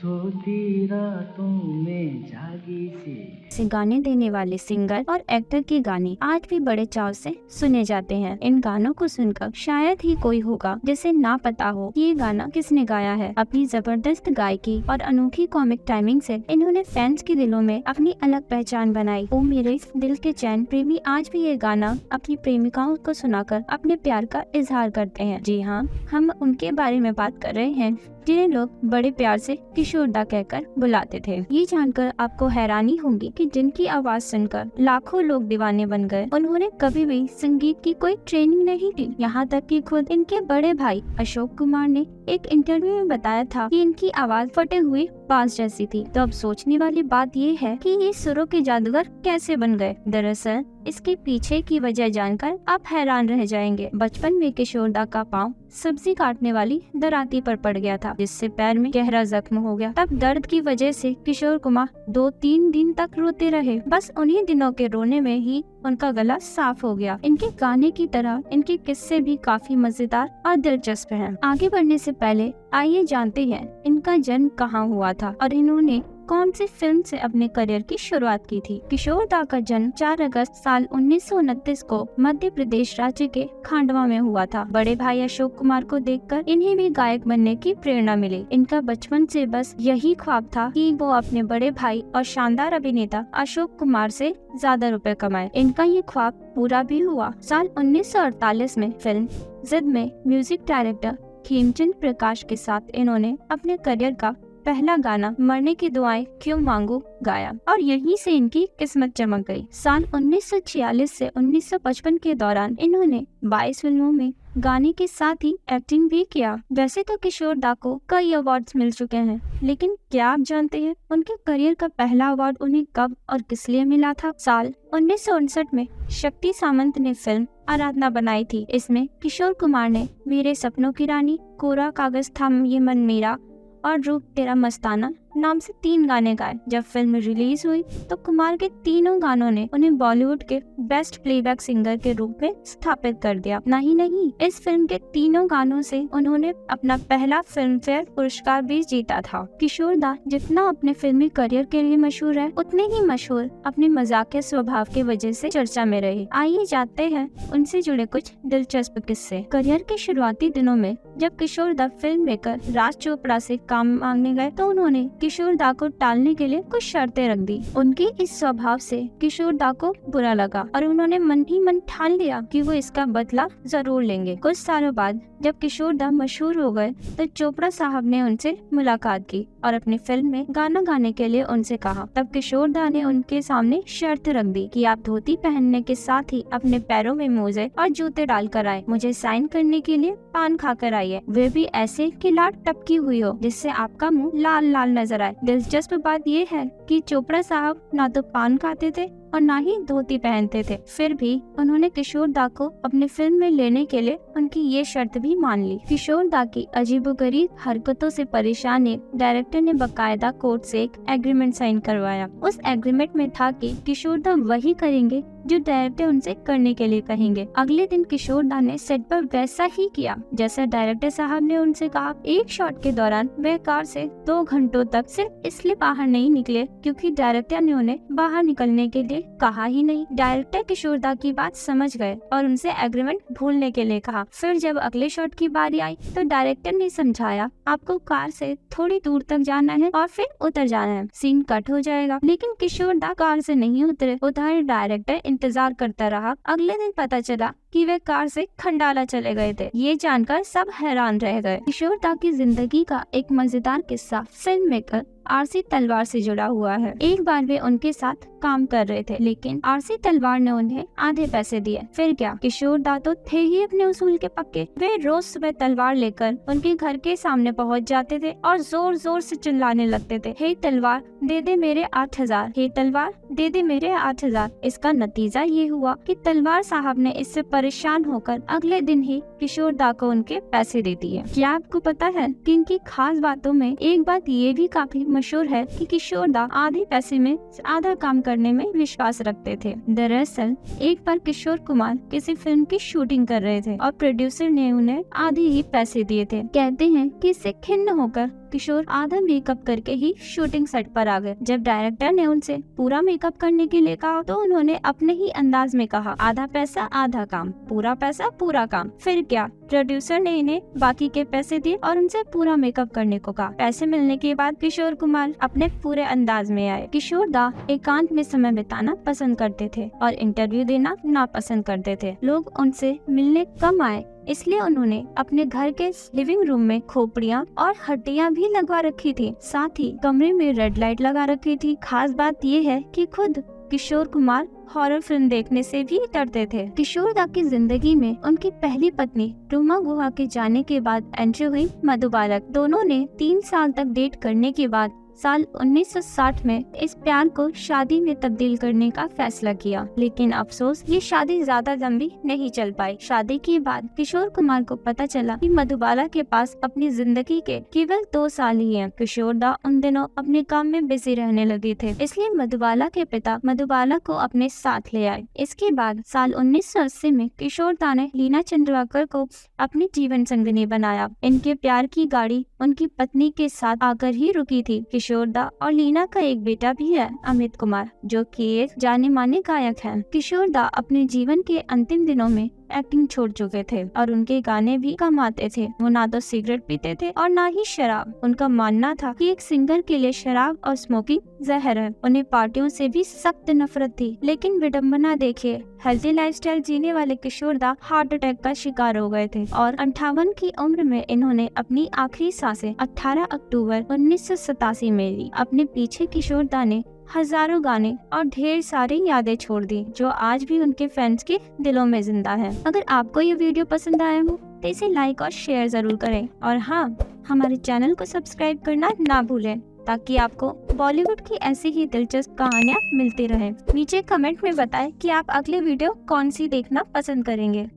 सोती रातों में जागी सी। से गाने देने वाले सिंगर और एक्टर के गाने आज भी बड़े चाव से सुने जाते हैं। इन गानों को सुनकर शायद ही कोई होगा जिसे ना पता हो कि ये गाना किसने गाया है। अपनी जबरदस्त गायकी और अनोखी कॉमिक टाइमिंग से इन्होंने फैंस के दिलों में अपनी अलग पहचान बनाई। ओ मेरे दिल के चैन प्रेमी आज भी ये गाना अपनी प्रेमिकाओं को सुनाकर अपने प्यार का इजहार करते हैं। जी हाँ, हम उनके बारे में बात कर रहे हैं जिन्हें लोग बड़े प्यार से किशोर दा कहकर बुलाते थे। ये जानकर आपको हैरानी होगी कि जिनकी आवाज सुनकर लाखों लोग दीवाने बन गए, उन्होंने कभी भी संगीत की कोई ट्रेनिंग नहीं ली। यहाँ तक कि खुद इनके बड़े भाई अशोक कुमार ने एक इंटरव्यू में बताया था कि इनकी आवाज फटे हुए बांस जैसी थी। तो अब सोचने वाली बात ये है कि ये सुरों के जादूगर कैसे बन गए। दरअसल इसके पीछे की वजह जानकर आप हैरान रह जाएंगे। बचपन में किशोर दा का पाँव सब्जी काटने वाली दराती पर पड़ गया था, जिससे पैर में गहरा जख्म हो गया। तब दर्द की वजह से किशोर कुमार 2-3 दिन तक रोते रहे। बस उन्हीं दिनों के रोने में ही उनका गला साफ हो गया। इनके गाने की तरह इनके किस्से भी काफी मजेदार और दिलचस्प हैं। आगे बढ़ने से पहले आइए जानते हैं इनका जन्म कहाँ हुआ था और इन्होंने कौन सी फिल्म से अपने करियर की शुरुआत की थी। किशोर दा का जन्म 4 अगस्त साल 1929 को मध्य प्रदेश राज्य के खांडवा में हुआ था। बड़े भाई अशोक कुमार को देखकर इन्हें भी गायक बनने की प्रेरणा मिली। इनका बचपन से बस यही ख्वाब था कि वो अपने बड़े भाई और शानदार अभिनेता अशोक कुमार से ज्यादा रुपए कमाए। इनका ये ख्वाब पूरा भी हुआ। साल 1948 में फिल्म जिद में म्यूजिक डायरेक्टर खेमचंद प्रकाश के साथ इन्होंने अपने करियर का पहला गाना मरने की दुआएं क्यों मांगू गाया और यहीं से इनकी किस्मत चमक गई। साल 1946 से 1955 के दौरान इन्होंने 22 फिल्मों में गाने के साथ ही एक्टिंग भी किया। वैसे तो किशोर दा को कई अवार्ड्स मिल चुके हैं, लेकिन क्या आप जानते हैं उनके करियर का पहला अवार्ड उन्हें कब और किस लिए मिला था? साल 1959 में शक्ति सामंत ने फिल्म आराधना बनाई थी। इसमें किशोर कुमार ने मेरे सपनों की रानी, कोरा कागज था ये मन मेरा और रूप तेरा मस्ताना नाम से 3 गाने गाए। जब फिल्म रिलीज हुई तो कुमार के तीनों गानों ने उन्हें बॉलीवुड के बेस्ट प्लेबैक सिंगर के रूप में स्थापित कर दिया। नहीं, इस फिल्म के तीनों गानों से उन्होंने अपना पहला फिल्म फेयर पुरस्कार भी जीता था। किशोर दा जितना अपने फिल्मी करियर के लिए मशहूर है, उतने ही मशहूर अपने मजाकिया स्वभाव की वजह से चर्चा में रहे। आइए जानते हैं उनसे जुड़े कुछ दिलचस्प किस्से। करियर के शुरुआती दिनों में जब किशोर दा फिल्म मेकर राज चोपड़ा से काम मांगने गए तो उन्होंने किशोर दा को टालने के लिए कुछ शर्तें रख दी। उनके इस स्वभाव से किशोर दा को बुरा लगा और उन्होंने मन ही मन ठान लिया कि वो इसका बदला जरूर लेंगे। कुछ सालों बाद जब किशोर दा मशहूर हो गए तो चोपड़ा साहब ने उनसे मुलाकात की और अपनी फिल्म में गाना गाने के लिए उनसे कहा। तब किशोर दा ने उनके सामने शर्त रख दी कि आप धोती पहनने के साथ ही अपने पैरों में मोजे और जूते डाल कर आए। मुझे साइन करने के लिए पान खाकर आइए, वे भी ऐसे कि लाट टपकी हुई हो जिससे आपका मुंह लाल लाल नजर आए। दिलचस्प बात ये है कि चोपड़ा साहब ना तो पान खाते थे और ना ही धोती पहनते थे, फिर भी उन्होंने किशोर दा को अपने फिल्म में लेने के लिए उनकी ये शर्त भी मान ली। किशोर दा की अजीबोगरीब हरकतों से परेशान एक डायरेक्टर ने बकायदा कोर्ट से एक एग्रीमेंट साइन करवाया। उस एग्रीमेंट में था कि किशोर दा वही करेंगे जो डायरेक्टर उनसे करने के लिए कहेंगे। अगले दिन किशोर दा ने सेट पर वैसा ही किया जैसा डायरेक्टर साहब ने उनसे कहा। एक शॉट के दौरान वह कार से 2 घंटों तक सिर्फ इसलिए बाहर नहीं निकले क्योंकि डायरेक्टर ने उन्हें बाहर निकलने के लिए कहा ही नहीं। डायरेक्टर किशोर दा की बात समझ गए और उनसे एग्रीमेंट भूलने के लिए कहा। फिर जब अगले शॉट की बारी आई तो डायरेक्टर ने समझाया आपको कार से थोड़ी दूर तक जाना है और फिर उतर जाना है, सीन कट हो जाएगा। लेकिन किशोर दा कार से नहीं उतरे। उधर डायरेक्टर इंतजार करता रहा। अगले दिन पता चला कि वे कार से खंडाला चले गए थे। ये जानकर सब हैरान रह गए। किशोर दा की जिंदगी का एक मजेदार किस्सा फिल्म मेकर आरसी तलवार से जुड़ा हुआ है। एक बार वे उनके साथ काम कर रहे थे, लेकिन आरसी तलवार ने उन्हें आधे पैसे दिए। फिर क्या, किशोर दा तो थे ही अपने उसूल के पक्के। वे रोज सुबह तलवार लेकर उनके घर के सामने पहुंच जाते थे और जोर जोर से चिल्लाने लगते थे, हे तलवार दे दे मेरे 8000, हे तलवार दे दे मेरे 8000। इसका नतीजा ये हुआ कि तलवार साहब ने इससे परेशान होकर अगले दिन ही किशोर दा को उनके पैसे दे दिए। क्या आपको पता है कि इनकी खास बातों में एक बात ये भी काफी मशहूर है कि किशोर दा आधे पैसे में आधा काम करने में विश्वास रखते थे। दरअसल एक बार किशोर कुमार किसी फिल्म की शूटिंग कर रहे थे और प्रोड्यूसर ने उन्हें आधे ही पैसे दिए थे। कहते हैं कि इससे खिन्न होकर किशोर आधा मेकअप करके ही शूटिंग सेट पर आ गए। जब डायरेक्टर ने उनसे पूरा मेकअप करने के लिए कहा तो उन्होंने अपने ही अंदाज में कहा, आधा पैसा आधा काम, पूरा पैसा पूरा काम। फिर क्या, प्रोड्यूसर ने इन्हें बाकी के पैसे दिए और उनसे पूरा मेकअप करने को कहा। पैसे मिलने के बाद किशोर कुमार अपने पूरे अंदाज में आए। किशोर दा एकांत में समय बिताना पसंद करते थे और इंटरव्यू देना नापसंद करते थे। लोग उनसे मिलने कम आए, इसलिए उन्होंने अपने घर के लिविंग रूम में खोपड़ियाँ और हड्डियाँ भी लगवा रखी थी। साथ ही कमरे में रेड लाइट लगा रखी थी। खास बात ये है कि खुद किशोर कुमार हॉरर फिल्म देखने से भी डरते थे। किशोर दा की जिंदगी में उनकी पहली पत्नी रूमा गुहा के जाने के बाद एंट्री हुई मधुबाला। दोनों ने 3 साल तक डेट करने के बाद साल 1960 में इस प्यार को शादी में तब्दील करने का फैसला किया, लेकिन अफसोस ये शादी ज्यादा लंबी नहीं चल पाई। शादी के बाद किशोर कुमार को पता चला कि मधुबाला के पास अपनी जिंदगी के केवल 2 साल ही हैं। किशोर दा उन दिनों अपने काम में बिजी रहने लगे थे, इसलिए मधुबाला के पिता मधुबाला को अपने साथ ले आए। इसके बाद साल 1980 में किशोर दा ने लीना चंद्राकर को अपनी जीवन संगिनी बनाया। इनके प्यार की गाड़ी उनकी पत्नी के साथ आकर ही रुकी थी। किशोर दा और लीना का एक बेटा भी है, अमित कुमार, जो कि एक जाने माने गायक हैं। किशोर दा अपने जीवन के अंतिम दिनों में एक्टिंग छोड़ चुके थे और उनके गाने भी कम आते थे। वो ना तो सिगरेट पीते थे और ना ही शराब। उनका मानना था कि एक सिंगर के लिए शराब और स्मोकिंग जहर है। उन्हें पार्टियों से भी सख्त नफरत थी। लेकिन विडम्बना देखिए, हेल्थी लाइफस्टाइल जीने वाले किशोर दा हार्ट अटैक का शिकार हो गए थे और 58 की उम्र में इन्होंने अपनी आखिरी सांसें 18 अक्टूबर 1987 में ली। अपने पीछे किशोर दा ने हजारों गाने और ढेर सारी यादें छोड़ दी, जो आज भी उनके फैंस के दिलों में जिंदा है। अगर आपको ये वीडियो पसंद आया हो तो इसे लाइक और शेयर जरूर करें और हाँ, हमारे चैनल को सब्सक्राइब करना ना भूलें, ताकि आपको बॉलीवुड की ऐसी ही दिलचस्प कहानियाँ मिलती रहें। नीचे कमेंट में बताएं कि आप अगले वीडियो कौन सी देखना पसंद करेंगे।